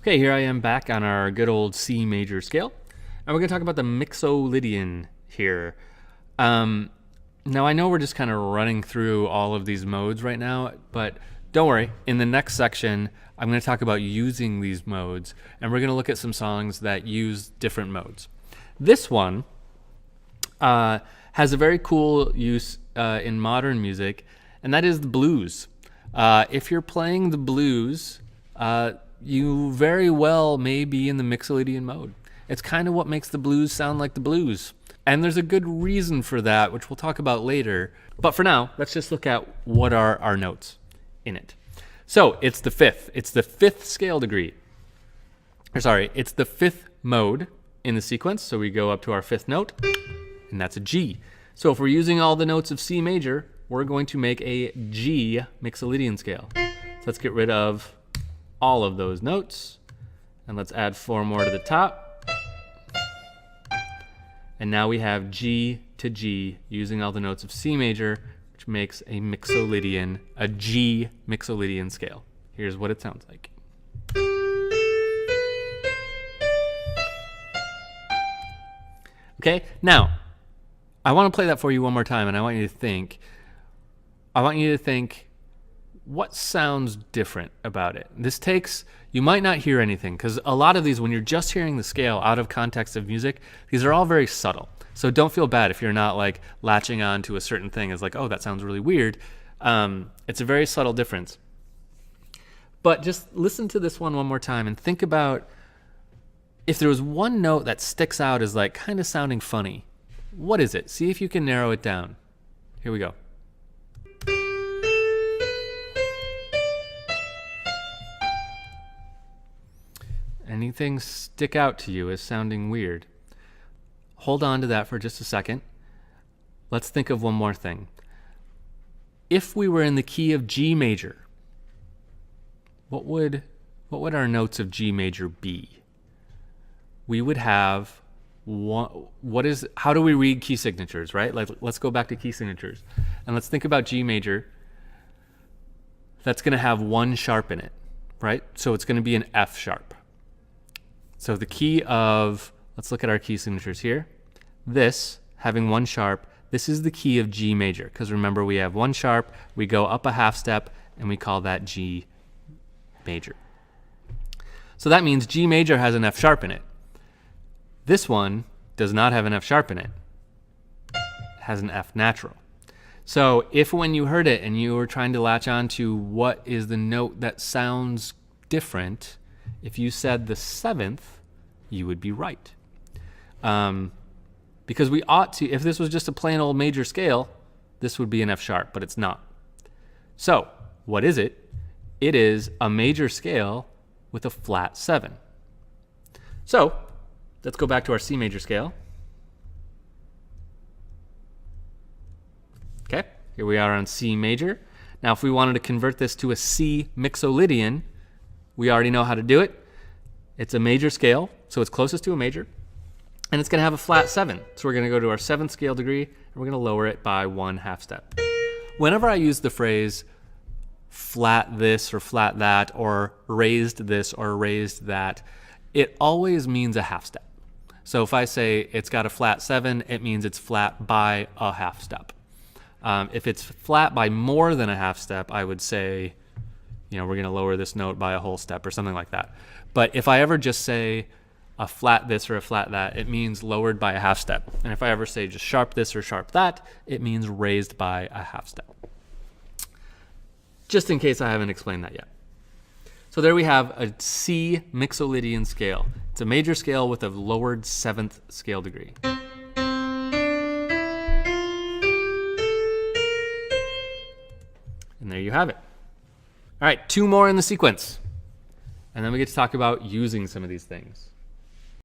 Okay, here I am back on our good old C major scale. And we're going to talk about the Mixolydian here. Now, I know we're just kind of running through all of these modes right now, but don't worry. In the next section, I'm going to talk about using these modes, and we're going to look at some songs that use different modes. This one has a very cool use in modern music, and that is the blues. If you're playing the blues, you very well may be in the Mixolydian mode. It's kind of what makes the blues sound like the blues. And there's a good reason for that, which we'll talk about later. But for now, let's just look at what are our notes in it. So it's the fifth. It's the fifth scale degree. It's the fifth mode in the sequence. So we go up to our fifth note, and that's a G. So if we're using all the notes of C major, we're going to make a G Mixolydian scale. So let's get rid of all of those notes, and let's add 4 more to the top. And now we have G to G using all the notes of C major, which makes a G Mixolydian scale. Here's what it sounds like. Okay, now I want to play that for you one more time, and I want you to think what sounds different about it. You might not hear anything, because a lot of these, when you're just hearing the scale out of context of music, these are all very subtle. So don't feel bad if you're not like latching on to a certain thing as like, oh, that sounds really weird. It's a very subtle difference. But just listen to this one more time and think about if there was one note that sticks out as like kind of sounding funny. What is it? See if you can narrow it down. Here we go. Anything stick out to you as sounding weird? Hold on to that for just a second. Let's think of one more thing. If we were in the key of G major, what would our notes of G major be? We would have how do we read key signatures, right? Like, let's go back to key signatures and let's think about G major. That's going to have 1 sharp in it, right? So it's going to be an F sharp. So the key of, let's look at our key signatures here. This, having 1 sharp, this is the key of G major, because remember we have 1 sharp, we go up a half step, and we call that G major. So that means G major has an F sharp in it. This one does not have an F sharp in it. It has an F natural. So if when you heard it and you were trying to latch on to what is the note that sounds different, if you said the 7th, you would be right. Because we ought to, if this was just a plain old major scale, this would be an F sharp, but it's not. So what is it? It is a major scale with a flat 7. So let's go back to our C major scale. Okay, here we are on C major. Now if we wanted to convert this to a C Mixolydian, we already know how to do it. It's a major scale, so it's closest to a major, and it's going to have a flat 7. So we're going to go to our 7th scale degree, and we're going to lower it by 1 half step. Whenever I use the phrase flat this or flat that, or raised this or raised that, it always means a half step. So if I say it's got a flat 7, it means it's flat by a half step. If it's flat by more than a half step, I would say, we're going to lower this note by a whole step or something like that. But if I ever just say a flat this or a flat that, it means lowered by a half step. And if I ever say just sharp this or sharp that, it means raised by a half step. Just in case I haven't explained that yet. So there we have a C Mixolydian scale. It's a major scale with a lowered 7th scale degree. And there you have it. All right, 2 more in the sequence. And then we get to talk about using some of these things.